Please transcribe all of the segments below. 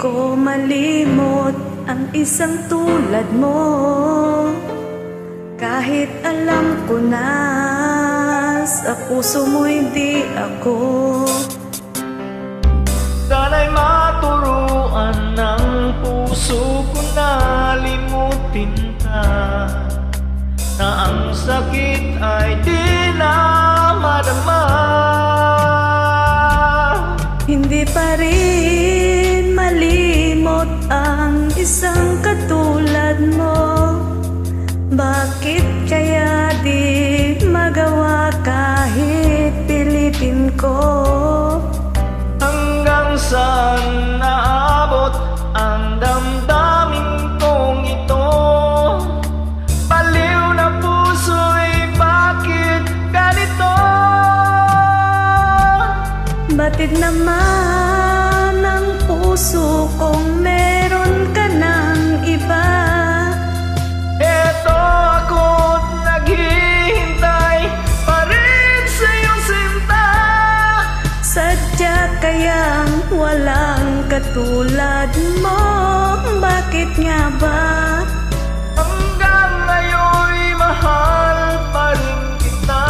ko malimot ang isang tulad mo. Kahit alam ko na sa puso mo hindi ako. Sana'y maturuan ng puso ko na limutin ka, na ang sakit ay di na madama. Hindi pa rin malimot ang isang katulad mo. Bakit kaya di magawa kahit pilitin ko? Hanggang saan naabot ang damdamin kong ito? Baliw na puso'y bakit ganito? Batid naman ang puso kong meron ka ng iba. Eto ako't naghihintay pa rin sa iyong sinta. Sadya kayang walang katulad mo. Bakit nga ba? Hanggang ngayon'y mahal pa rin kita.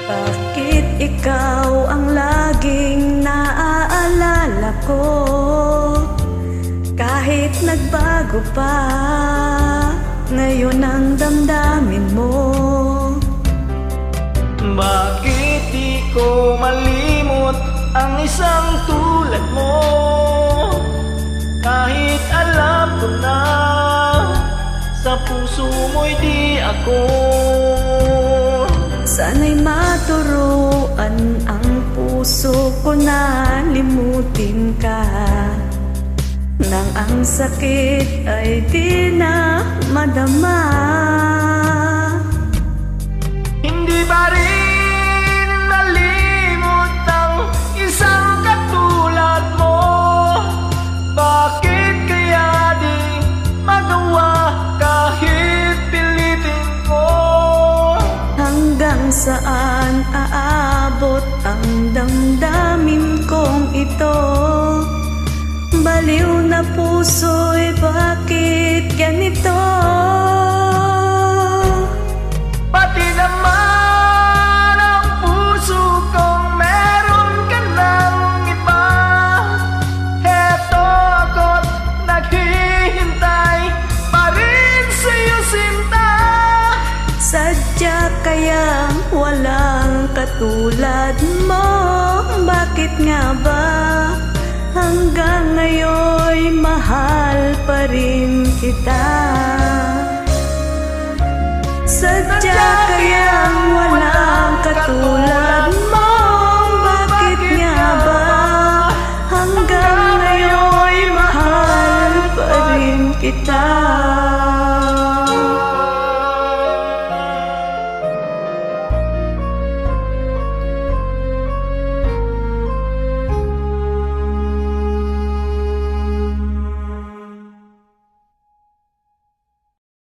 Bakit ikaw ang laging naaalala ko? Kahit nagbago pa, ngayon ang damdamin mo. Bakit di ko malimot ang isang tulad mo? Kahit alam ko na sa puso mo'y di ako. Sana'y maturuan ang puso ko na limutin ka, nang ang sakit ay di na madama. Hindi ba rin nalimot ang isang katulad mo? Bakit kaya di magawa kahit pilitin ko? Hanggang saan aabot ang damdamin kong ito? Baliw na puso'y bakit ganito? Pati naman ang puso kong meron ka ng iba. Heto ako't naghihintay pa rin sa'yo sinta. Sadya kayang walang katulad mo. Bakit nga ba? Hanggang ngayon'y mahal pa rin kita. Sadya kayang walang katulad